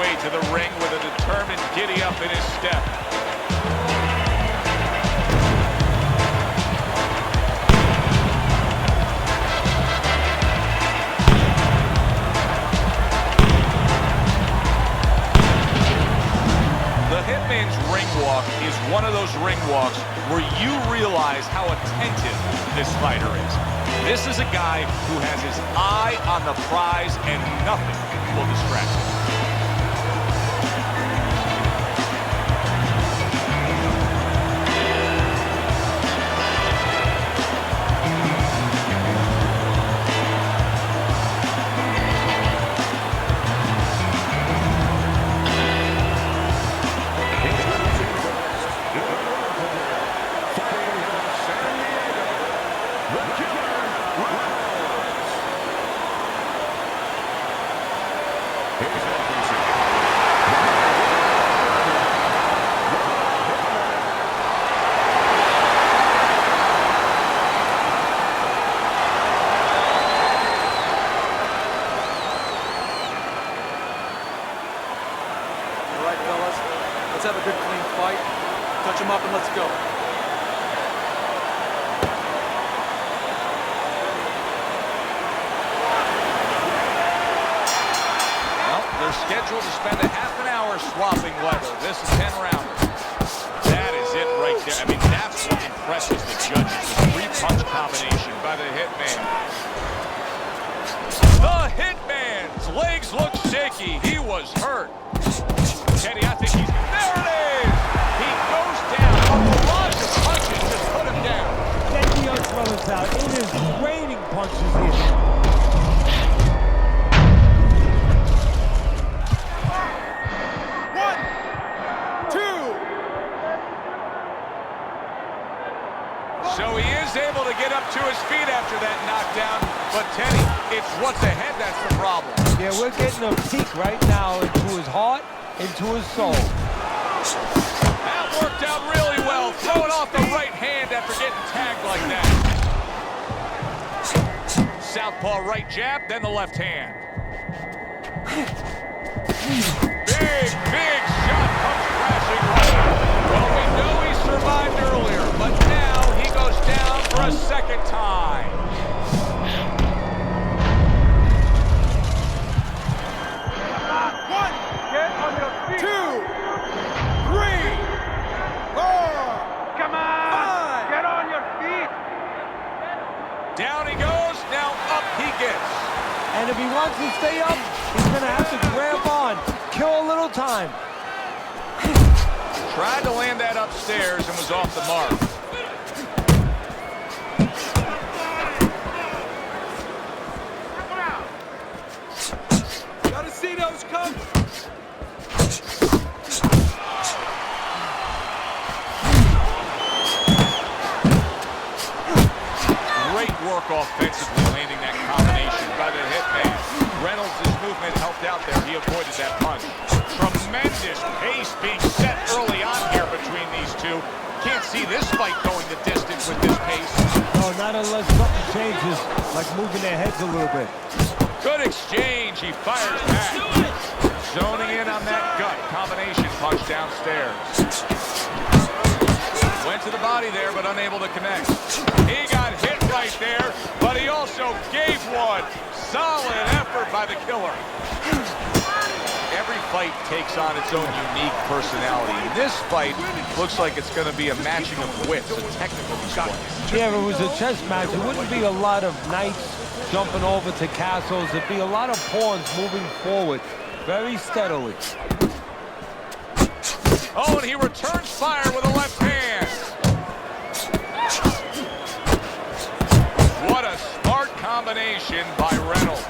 way to the ring with a determined giddy-up in his step. The Hitman's ring walk is one of those ring walks where you realize how attentive this fighter is. This is a guy who has his eye on the prize and nothing will distract him. Let's have a good clean fight. Touch him up and let's go. Well, they're scheduled to spend a half an hour swapping leather. This is 10-rounder. That is it right there. I mean, that's what impresses the judges. The three-punch combination by the Hitman. The Hitman's legs look shaky. He was hurt. Teddy, I think he's... There it is! He goes down. A barrage of punches just put him down. Get the young fellas out. It is raining punches here. One, two. So he is able to get up to his feet after that knockdown. But Teddy, it's what's ahead that's the problem. Yeah, we're getting a peek right now into his heart, into his soul. That worked out really well. Throwing off the right hand after getting tagged like that. Southpaw right jab, then the left hand. Big shot comes crashing right. Well, we know he survived earlier, but now he goes down for a second time. Down he goes, now up he gets. And if he wants to stay up, he's going to have to grab on, kill a little time. Tried to land that upstairs and was off the mark. Gotta see those come. Work offensively, landing that combination by the Hitman. Reynolds' movement helped out there. He avoided that punch. Tremendous pace being set early on here between these two. Can't see this fight going the distance with this pace. No, not unless something changes, like moving their heads a little bit. Good exchange. He fires back. Zoning in on that gut combination punch downstairs. Went to the body there, but unable to connect. He got hit right there, but he also gave one. Solid effort by the killer. Every fight takes on its own unique personality. This fight looks like it's going to be a matching of wits, a technical display. Yeah, if it was a chess match, it wouldn't be a lot of knights jumping over to castles. It'd be a lot of pawns moving forward very steadily. Oh, and he returns fire with a left hand. What a smart combination by Reynolds.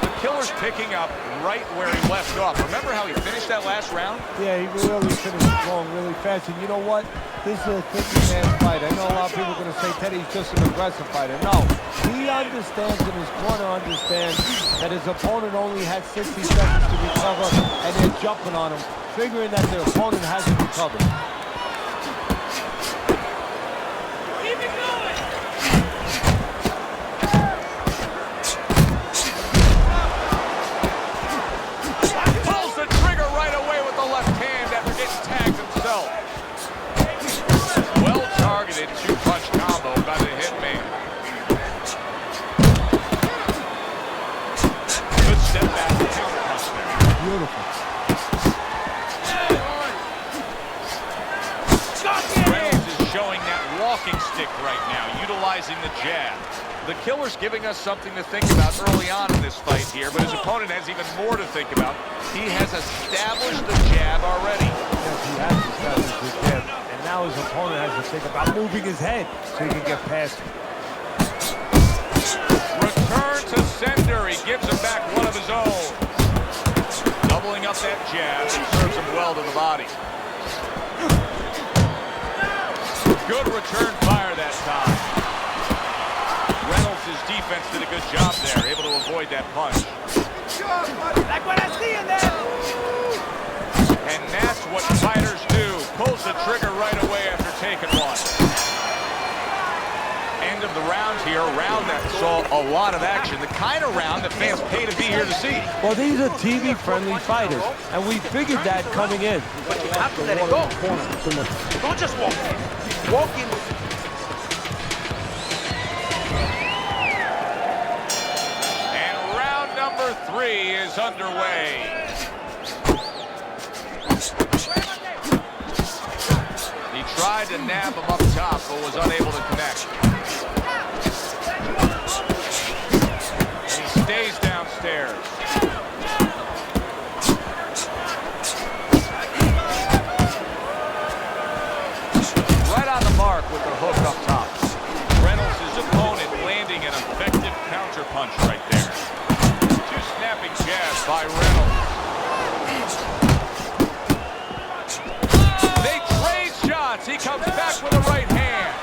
The killer's picking up right where he left off. Remember how he finished that last round? Yeah, he really finished strong, really fast. And you know what? This is a thinking man's fight. I know a lot of people are going to say Teddy's just an aggressive fighter. No, he understands and his corner understands that his opponent only had 60 seconds to recover, and they're jumping on him, figuring that their opponent hasn't recovered. Keep it going. showing that walking stick right now, utilizing the jab. The Killer's giving us something to think about early on in this fight here, but his opponent has even more to think about. He has established the jab already. Yes, he has established the jab, and now his opponent has to think about moving his head so he can get past him. Return to sender. He gives him back one of his own. Doubling up that jab and serves him well to the body. Good return fire that time. Reynolds' defense did a good job there, able to avoid that punch. Like what I see in there. And that's what fighters do. Pulls the trigger right away after taking one. End of the round here, a round that saw a lot of action. The kind of round that fans pay to be here to see. Well, these are TV-friendly fighters, and we figured that coming in. But you have to let it go. Don't just walk in. Walk in. And round number 3 is underway. He tried to nab him up top, but was unable to connect. And he stays downstairs. Right on the mark with the hook up top. Reynolds' opponent landing an effective counter punch right there. 2 snapping jabs by Reynolds. They trade shots. He comes back with a right hand.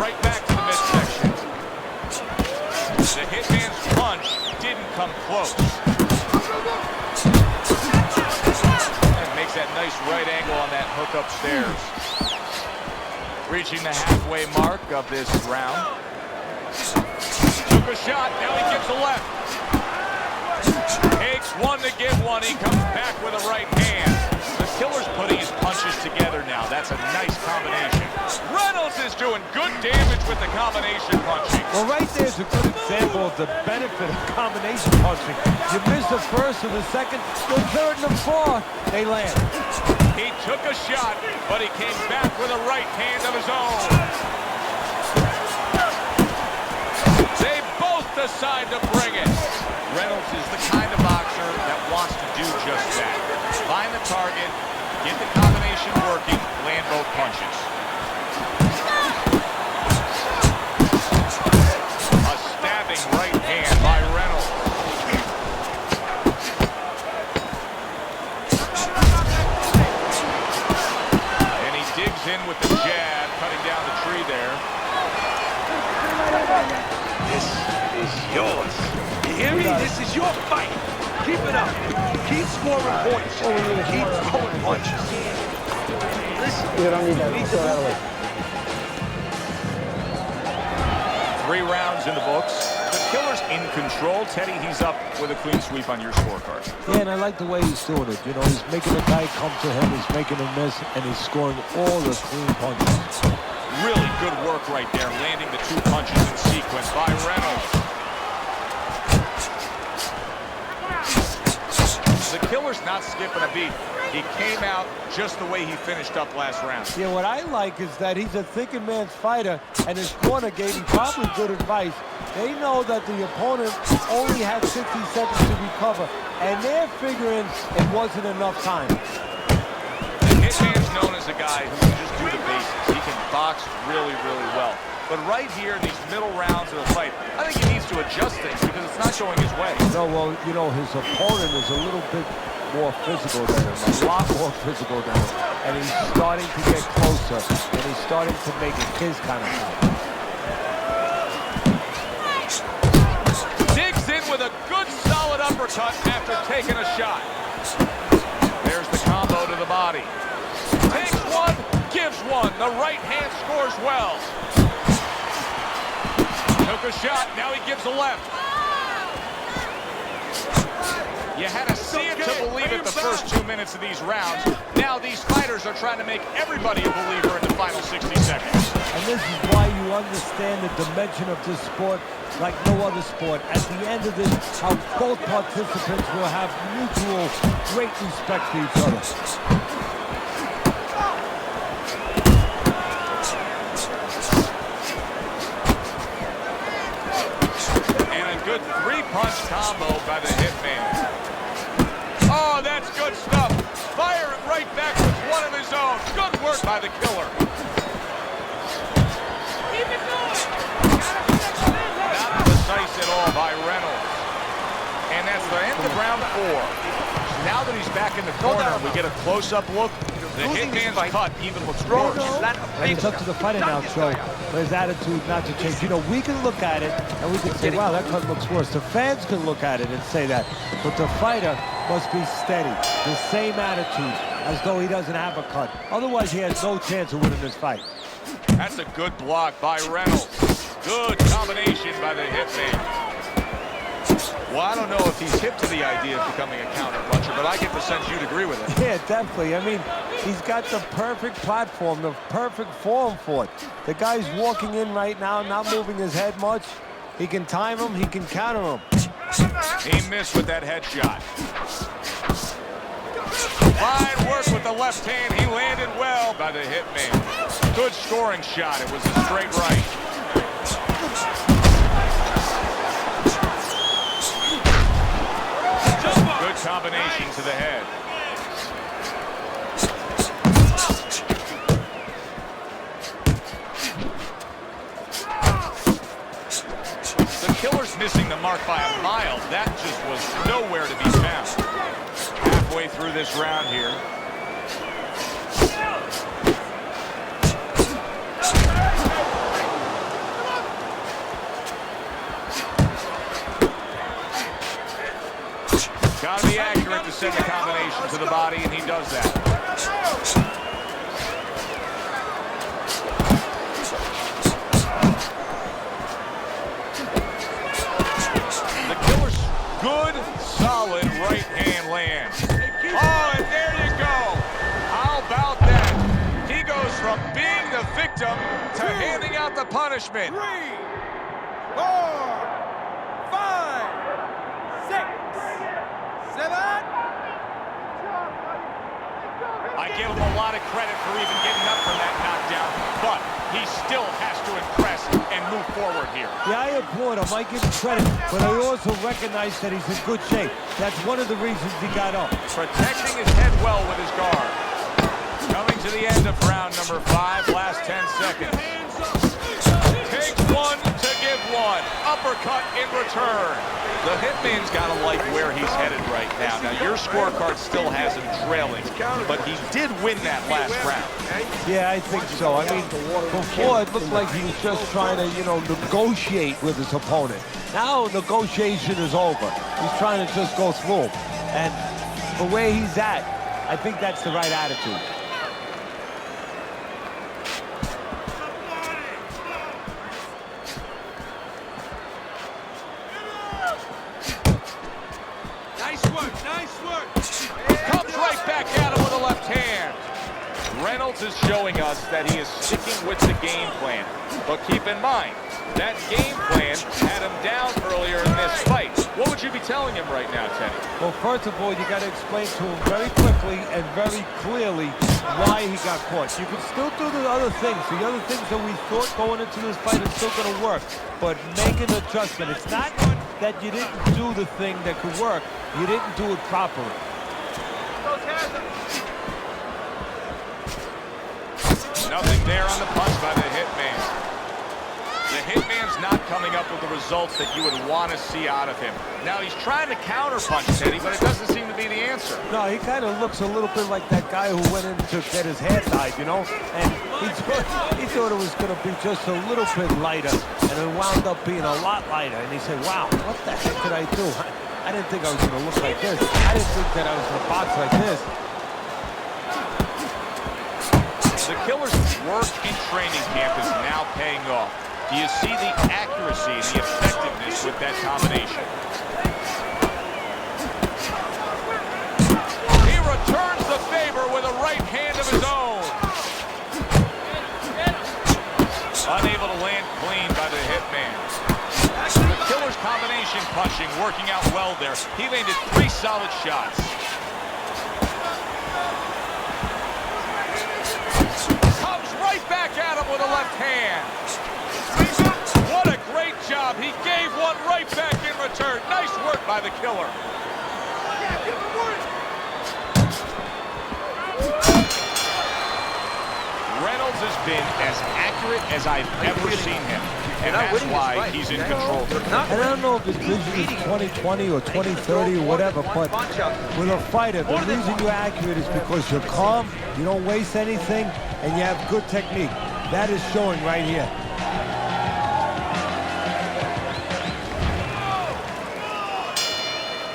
Right back to the midsection. The hitman's punch didn't come close. And makes that nice right angle on that hook upstairs. Reaching the halfway mark of this round. Took a shot, now he gives a left. Takes one to give one, he comes back with a right hand. The Killer's putting his punches together now. That's a nice combination. Reynolds is doing good damage with the combination punching. Well, right there's a good example of the benefit of combination punching. You miss the first or the second, the third and the fourth, they land. He took a shot, but he came back with a right hand of his own. They both decide to bring it. Reynolds is the kind of boxer that wants to do just that. Find the target, get the combination working, land both punches. A stabbing right hand by Reynolds. And he digs in with the jab, cutting down the tree there. This is yours. You hear me? This is your fight. Keep it up. Keep scoring points. Keep throwing punches. Listen, you don't need that. Need to move. 3 rounds in the books. The Killer's in control. Teddy, he's up with a clean sweep on your scorecard. Yeah, and I like the way he's doing it. You know, he's making the guy come to him, he's making him miss, and he's scoring all the clean punches. Really good work right there, landing the 2 punches in sequence by Reynolds. The Killer's not skipping a beat. He came out just the way he finished up last round. Yeah, what I like is that he's a thinking man's fighter, and his corner gave him probably good advice. They know that the opponent only had 60 seconds to recover, and they're figuring it wasn't enough time. The Hitman's known as a guy who can just do the basics. He can box really, really well. But right here in these middle rounds of the fight, I think he needs to adjust things because it's not going his way. No, well, you know, his opponent is a little bit more physical than him, a lot more physical than him. And he's starting to get closer, and he's starting to make it his kind of fight. Digs in with a good solid uppercut after taking a shot. There's the combo to the body. Takes one, gives one. The right hand scores well. Took a shot, now he gives a left. You had to see it to believe it the first 2 minutes of these rounds. Now these fighters are trying to make everybody a believer in the final 60 seconds. And this is why you understand the dimension of this sport like no other sport. At the end of this, how both participants will have mutual great respect for each other. Good three-punch combo by the Hitman. Oh, that's good stuff. Fire it right back with one of his own. Good work by the Killer. Keep it going. Not precise at all by Reynolds. And that's the end of round 4. Now that he's back in the corner, we get a close-up look. The Hitman's cut even looks worse. And it's up to the fighter now, Joe, for his attitude not to change. You know, we can look at it and we can say, wow, that cut looks worse. The fans can look at it and say that. But the fighter must be steady, the same attitude, as though he doesn't have a cut. Otherwise, he has no chance of winning this fight. That's a good block by Reynolds. Good combination by the Hitman. Well, I don't know if he's hip to the idea of becoming a counter-puncher, but I get the sense you'd agree with it. Yeah, definitely. I mean, he's got the perfect platform, the perfect form for it. The guy's walking in right now, not moving his head much. He can time him, he can counter him. He missed with that headshot. Fine work with the left hand. He landed well by the Hitman. Good scoring shot. It was a straight right. Good combination to the head. The Killer's missing the mark by a mile. That just was nowhere to be found. Halfway through this round here. Got to be accurate to send the combination to the body, and he does that. The Killer's good, solid right hand land. Oh, and there you go. How about that? He goes from being the victim to handing out the punishment. 3, 4, 5, 6, 7. I give him a lot of credit for even getting up from that knockdown, but he still has to impress and move forward here. Yeah, I applaud him. I give him credit, but I also recognize that he's in good shape. That's one of the reasons he got up. Protecting his head well with his guard. Coming to the end of round number 5, last 10 seconds. Takes one to give one. Uppercut in return. The Hitman's got to like where he's headed right now. Now, your scorecard still has him trailing, but he did win that last round. Yeah, I think so. I mean, before it looked like he was just trying to, you know, negotiate with his opponent. Now negotiation is over. He's trying to just go through him. And the way he's at, I think that's the right attitude. Nice work. Comes right back at him with a left hand. Reynolds is showing us that he is sticking with the game plan. But keep in mind, that game plan had him down earlier in this fight. What would you be telling him right now, Teddy? Well, first of all, you got to explain to him very quickly and very clearly why he got caught. You can still do the other things. The other things that we thought going into this fight are still going to work. But make an adjustment. It's not that you didn't do the thing that could work. You didn't do it properly. Nothing there on the punch by the Hitman. The Hitman's not coming up with the results that you would want to see out of him. Now, he's trying to counter-punch Teddy, but it doesn't seem to be the answer. No, he kind of looks a little bit like that guy who went in to get his hair tied, you know? And he thought it was going to be just a little bit lighter, and it wound up being a lot lighter. And he said, wow, what the heck did I do? I didn't think I was going to look like this. I didn't think that I was going to box like this. The Killer's work in training camp is now paying off. Do you see the accuracy and the effectiveness with that combination? combination punching working out well there. He landed 3 solid shots. Comes right back at him with a left hand. What a great job. He gave one right back in return. Nice work by the Killer. Reynolds has been as accurate as I've ever seen him. And that's why he's in control. And I don't know if his vision is 20/20 or 20/30 or whatever, but with a fighter, the reason you're accurate is because you're calm, you don't waste anything, and you have good technique. That is showing right here.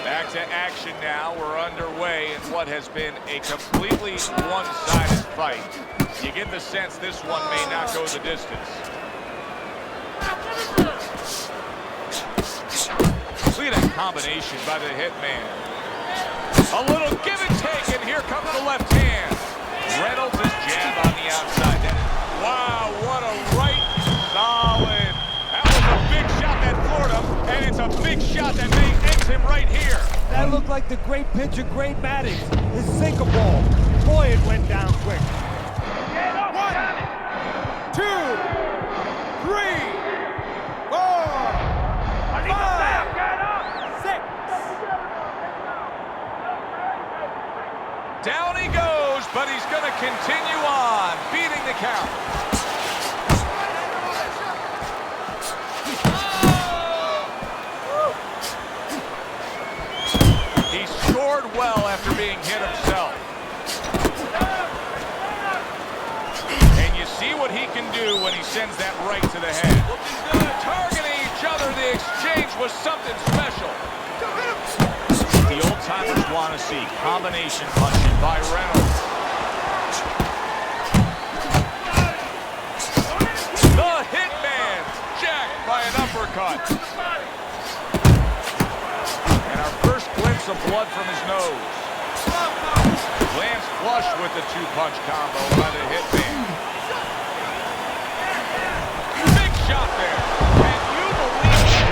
Back to action now. We're underway in what has been a completely one-sided fight. You get the sense this one may not go the distance. Look at that combination by the Hitman. A little give and take, and here comes the left hand. Reynolds' jab on the outside. Wow, what a right solid. That was a big shot that floored him, and it's a big shot that may end him right here. That looked like the great pitcher, Great Maddox. His sinker ball. Boy, it went down quick. 1, 2, 3, 4, 5, 6. Down he goes, but he's going to continue on, beating the count. He scored well after being hit himself. And you see what he can do when he sends that right to the head. Targeting each other, the exchange was something special. The old-timers want to see combination punching by Reynolds. The Hitman jacked by an uppercut. And our first glimpse of blood from his nose. Lands flush with the 2-punch combo by the Hitman. Big shot there. Can you believe it?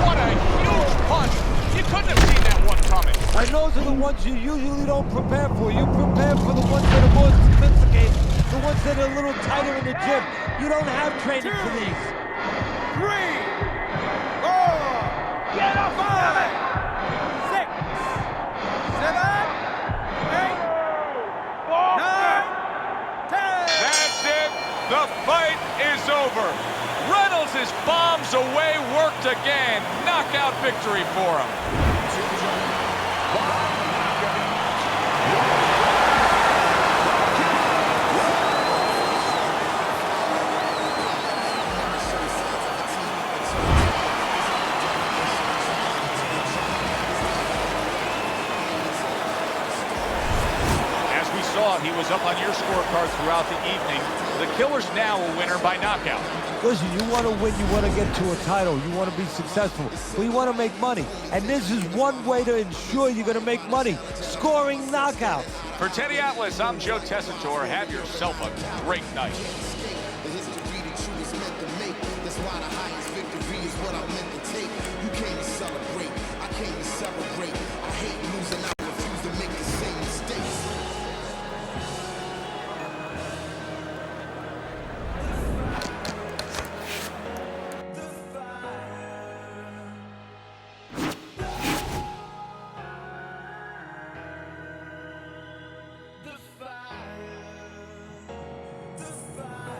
What a huge punch. You couldn't have seen that one coming. And those are the ones you usually don't prepare for. You prepare for the ones that are more sophisticated, the ones that are a little tighter in the gym. You don't have training for these. 3, 4, 5, 6, 7, 8, 9, 10. That's it. The fight is over. Reynolds is bombs away, worked again. Knockout victory for him. He was up on your scorecard throughout the evening. The Killer's now a winner by knockout. Listen, you want to win, you want to get to a title, you want to be successful, but you want to make money. And this is one way to ensure you're going to make money, scoring knockouts. For Teddy Atlas, I'm Joe Tessitore. Have yourself a great night. That's why the highest victory is what I'm meant to take. You came to celebrate, I came to celebrate. I hate losing, I refuse to make the same mistakes. The fire.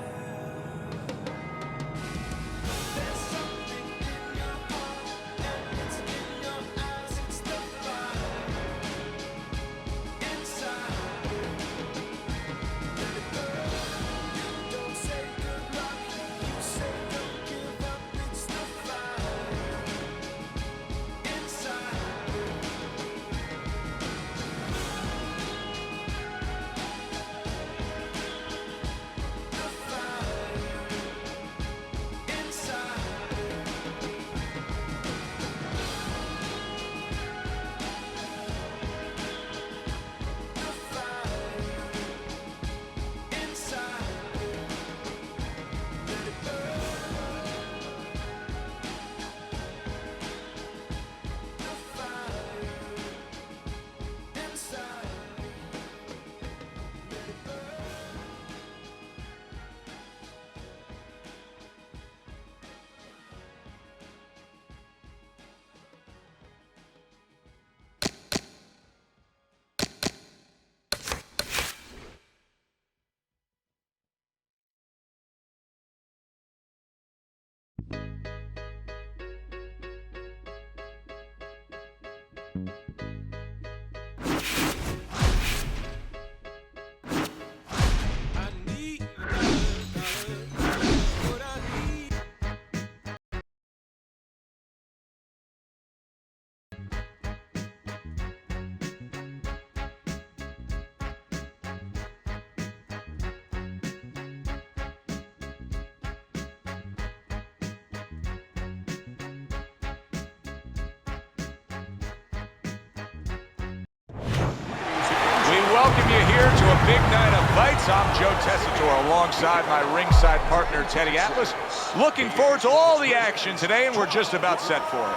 welcome you here to a big night of fights. I'm Joe Tessitore alongside my ringside partner, Teddy Atlas. Looking forward to all the action today, and we're just about set for it.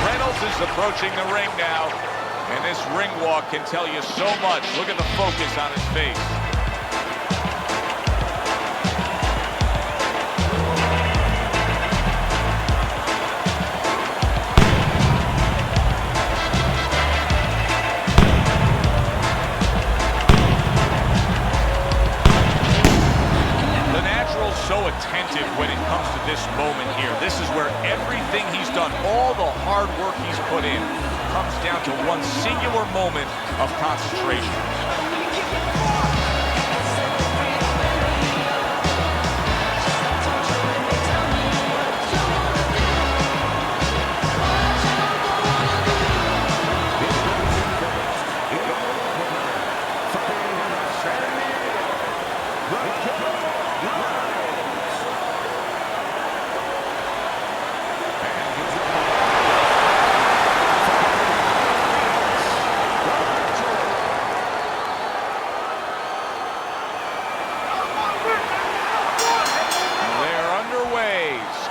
Reynolds is approaching the ring now, and this ring walk can tell you so much. Look at the focus on his face. So attentive when it comes to this moment here. This is where everything he's done, all the hard work he's put in, comes down to one singular moment of concentration.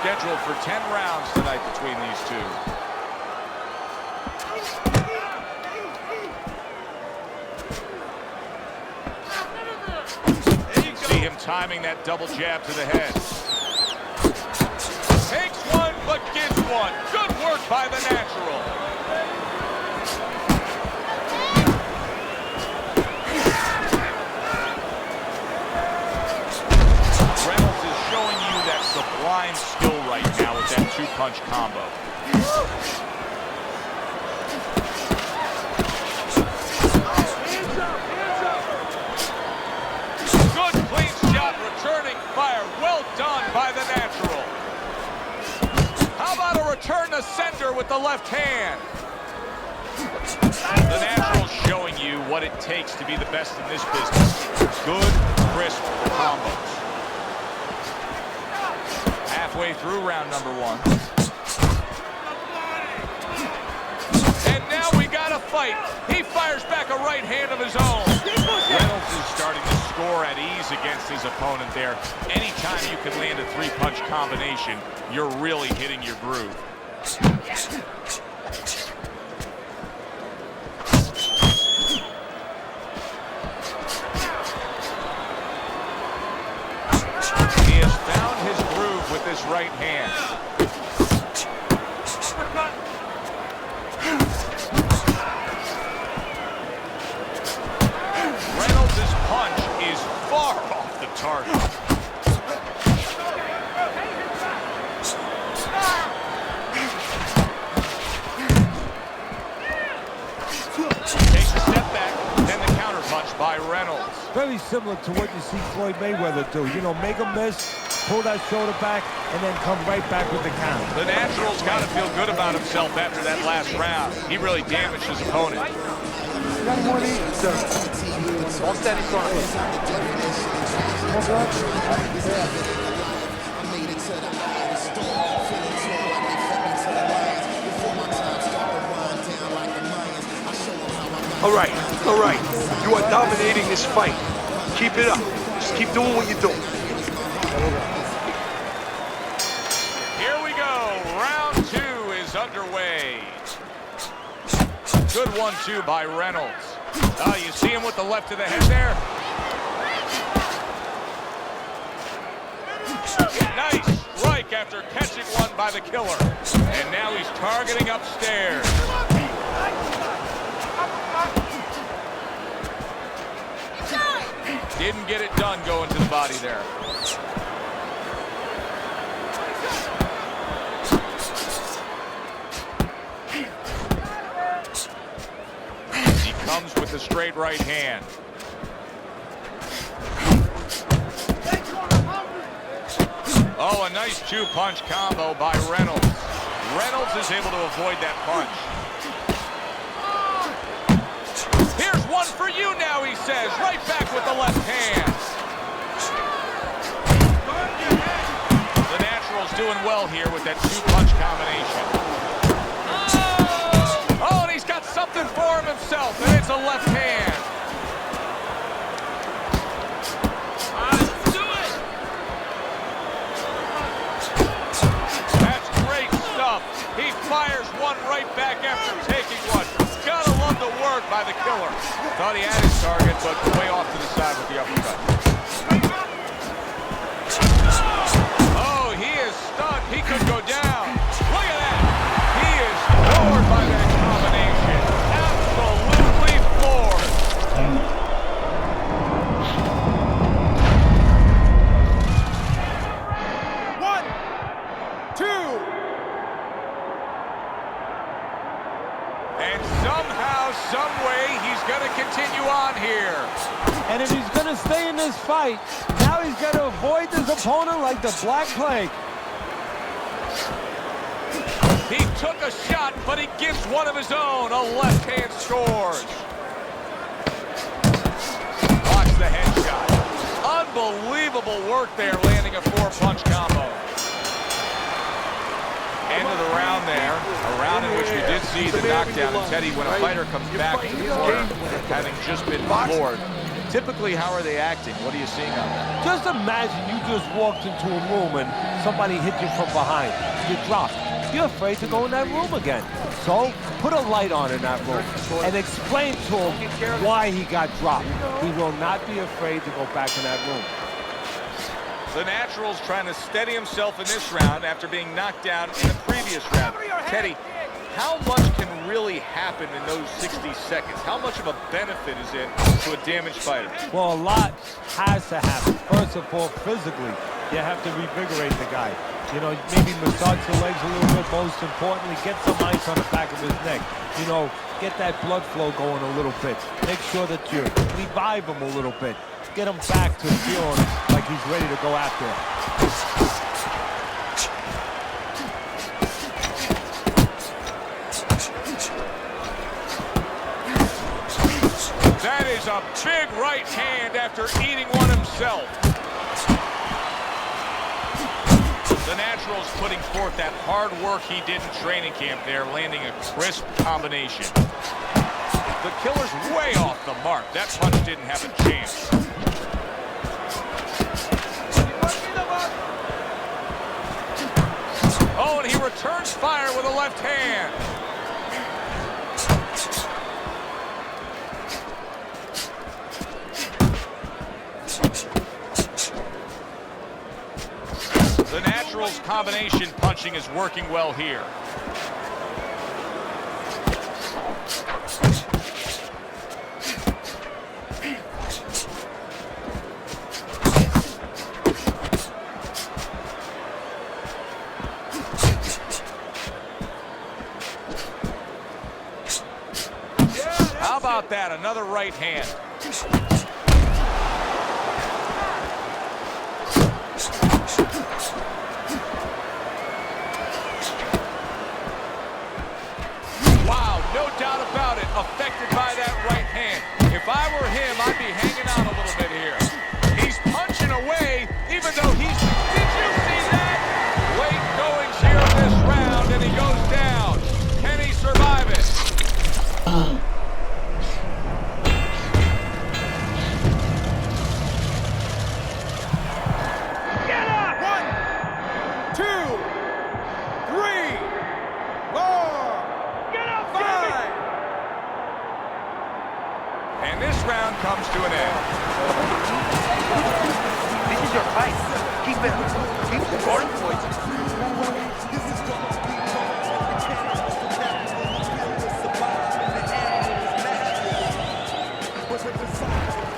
Scheduled for 10 rounds tonight between these two. See him timing that double jab to the head. Takes one, but gives one. Good work by the Natural. Reynolds is showing you that sublime skill right now with that two-punch combo. Good clean shot, returning fire. Well done by the Natural. How about a return to sender with the left hand? The Natural's showing you what it takes to be the best in this business. Good, crisp combos. Halfway through round number one. And now we got a fight. He fires back a right hand of his own. Reynolds is starting to score at ease against his opponent there. Anytime you can land a three-punch combination, you're really hitting your groove. He has found his groove with this right hand. Reynolds' punch is far off the target. Takes a step back, then the counter punch by Reynolds. Very similar to what you see Floyd Mayweather do. You know, make a miss, pull that shoulder back, and then come right back with the count. The Natural's got to feel good about himself after that last round. He really damaged his opponent. Don't stand in front of us. All right. You are dominating this fight. Keep it up. Just keep doing what you're doing. Here we go. Round two is underway. Good 1-2 by Reynolds. You see him with the left to the head there? Nice strike after catching one by the killer. And now he's targeting upstairs. Didn't get it done going to the body there. He comes with the straight right hand. Oh, a nice two-punch combo by Reynolds. Reynolds is able to avoid that punch. Here's one for you now, he says. Right back with the left hand. The Natural's doing well here with that two-punch combination. Oh, a left hand. That's great stuff. He fires one right back after taking one. Gotta love the work by the Killer. Thought he had his target, but way off to the side with the uppercut. Oh, he is stunned. He could go down. Look at that. He is floored by that combination. Absolutely floored. One, two. And somehow, some way, he's going to continue on here. And if he's going to stay in this fight, now he's got to avoid this opponent like the Black Plague. He took a shot, but he gives one of his own. A left hand scores. Watch the headshot. Unbelievable work there, landing a 4-punch combo. End of the round there. A round in which we did see the knockdown. And Teddy, when a fighter comes back to the corner, having just been floored, typically, how are they acting? What are you seeing on that? Just imagine you just walked into a room and somebody hit you from behind. You dropped. You're afraid to go in that room again. So put a light on in that room and explain to him why he got dropped. He will not be afraid to go back in that room. The Natural's trying to steady himself in this round after being knocked down in the previous round. Teddy, how much can really happen in those 60 seconds? How much of a benefit is it to a damaged fighter? Well, a lot has to happen. First of all, physically, you have to revigorate the guy. You know, maybe massage the legs a little bit. Most importantly, get some ice on the back of his neck. You know, get that blood flow going a little bit. Make sure that you revive him a little bit. Get him back to feeling like he's ready to go after it. That is a big right hand after eating one himself. The Natural's putting forth that hard work he did in training camp there, landing a crisp combination. The Killer's way off the mark. That punch didn't have a chance. Oh, and he returns fire with a left hand. The Natural's combination punching is working well here. How about that? Another right hand. Wow, no doubt about it. Affected by that right hand. If I were him, I'd be hanging out a little bit here. He's punching away, even though he's... Did you see that? Late goings here in this round, and he goes down. Can he survive it? Get up! 1, 2, 3, 4. Get up! 5. And this round comes to an end. This is your fight. Keep scoring points.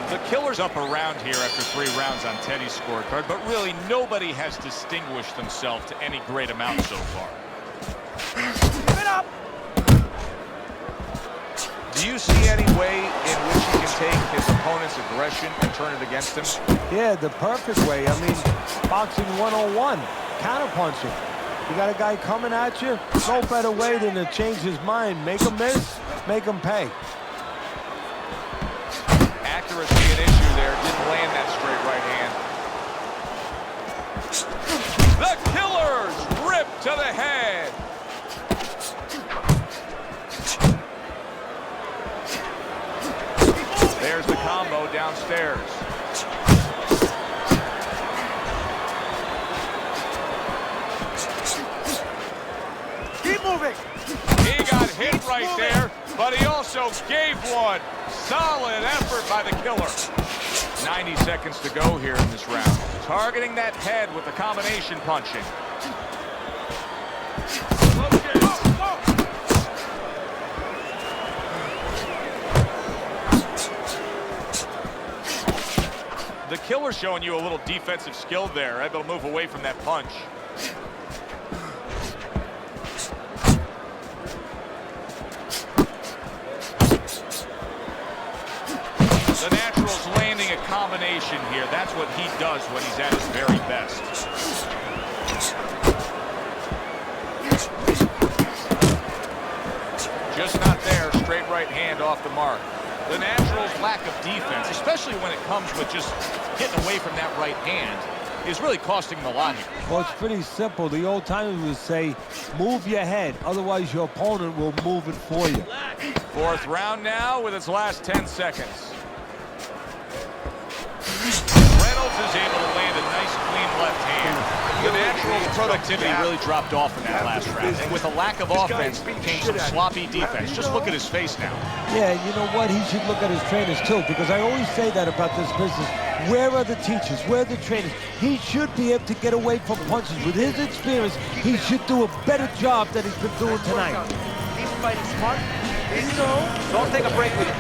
The Killer's up around here after 3 rounds on Teddy's scorecard, but really nobody has distinguished themselves to any great amount so far. Give it up! Do you see any way in which he can take his opponent's aggression and turn it against him? Yeah, the perfect way. I mean, boxing 101, counterpunching. You got a guy coming at you, no better way than to change his mind. Make him miss, make him pay. Accuracy an issue there, didn't land that straight right hand. The Killer's ripped to the head. but he also gave one. Solid effort by the killer. 90 seconds to go here in this round. Targeting that head with the combination punching. The killer showing you a little defensive skill there, able to move away from that punch. The Natural's landing a combination here. That's what he does when he's at his very best. Just not there. Straight right hand off the mark. The Natural's lack of defense, especially when it comes with just getting away from that right hand, is really costing him a lot here. Well, it's pretty simple. The old timers would say, move your head, otherwise your opponent will move it for you. Fourth round now with its last 10 seconds. Reynolds is able to land a nice, clean left hand. The Natural's productivity really dropped off in that last round, and with a lack of offense came some sloppy defense. Just look at his face now. Yeah, you know what? He should look at his trainers too, because I always say that about this business. Where are the teachers? Where are the trainers? He should be able to get away from punches. With his experience, he should do a better job than he's been doing tonight. Keep fighting smart. You know, don't take a break with it.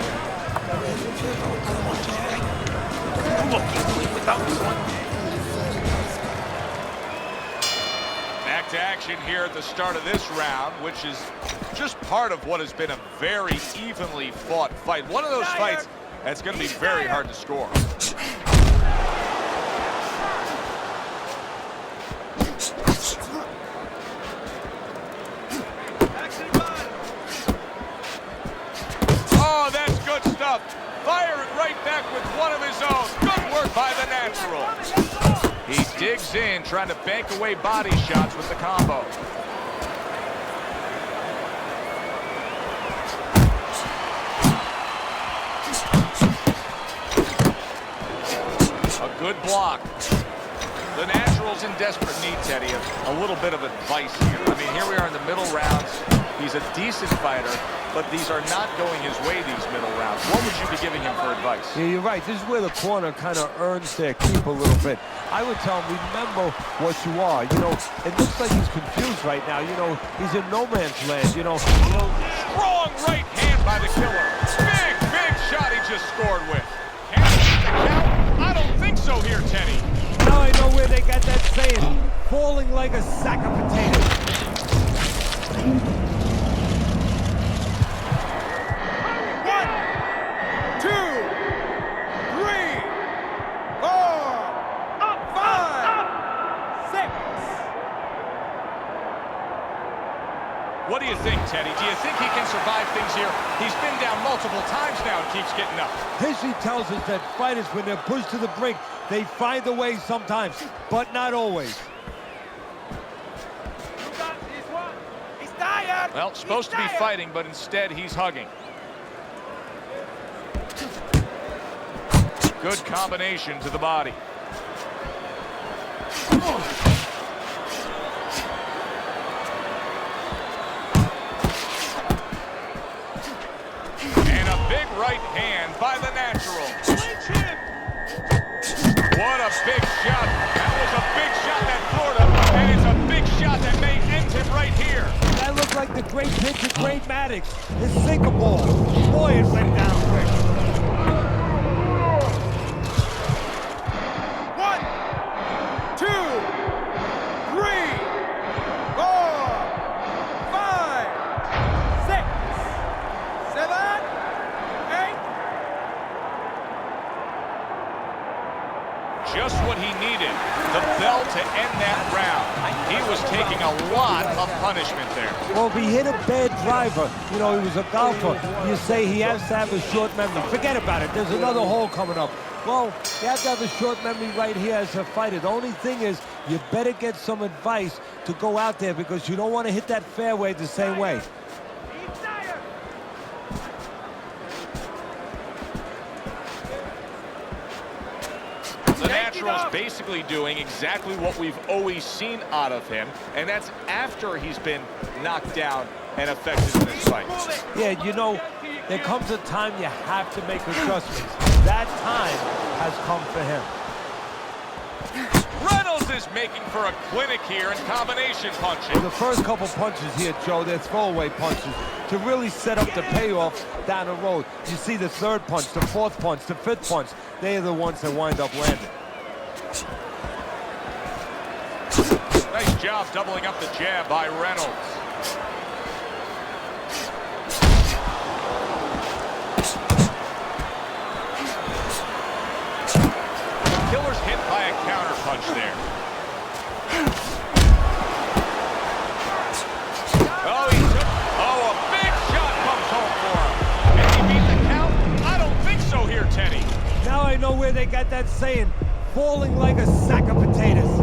Back to action here at the start of this round, which is just part of what has been a very evenly fought fight. One of those fights that's going to be very hard to score. Oh, that's good stuff. Firing right back with one of his own. Good work by the Natural. He digs in, trying to bank away body shots with the combo. A good block. The Natural's in desperate need, Teddy, of a little bit of advice here. I mean, here we are in the middle rounds. He's a decent fighter, but these are not going his way, these middle rounds. What would you be giving him for advice? Yeah, you're right. This is where the corner kind of earns their keep a little bit. I would tell him, remember what you are. You know, it looks like he's confused right now. You know, he's in no man's land, you know. Strong right hand by the killer. Big shot he just scored with. Can he get the count? I don't think so here, Teddy. Now I know where they got that saying, falling like a sack of potatoes. What do you think, Teddy? Do you think he can survive things here? He's been down multiple times now and keeps getting up. History tells us that fighters, when they're pushed to the brink, they find a way sometimes, but not always. He's tired. Well, supposed to be fighting, but instead he's hugging. Good combination to the body. Big right hand by the Natural. What a big shot. That was a big shot that floored him, and it's a big shot that may end him right here. That looked like the great pitch of Great Maddox. His sinker ball. Boy, it went down quick. 1, 2, 3, 4, 5, 6, 7, 8. Just what he needed, the bell to end that round. He was taking a lot of punishment there. Well, if he hit a bad driver, you know, he was a golfer, you say he has to have a short memory. Forget about it. There's another hole coming up. Well, you have to have a short memory right here as a fighter. The only thing is, you better get some advice to go out there because you don't want to hit that fairway the same way. The Natural's basically doing exactly what we've always seen out of him, and that's after he's been knocked down and effective in this fight. Yeah, you know, there comes a time you have to make adjustments. That time has come for him. Reynolds is making for a clinic here in combination punching. The first couple punches here, Joe, they're throwaway punches to really set up the payoff down the road. You see the third punch, the fourth punch, the fifth punch. They are the ones that wind up landing. Nice job doubling up the jab by Reynolds. Killer's hit by a counter punch there. Oh, he took... Oh, a big shot comes home for him. Can he beat the count? I don't think so here, Teddy. Now I know where they got that saying, falling like a sack of potatoes.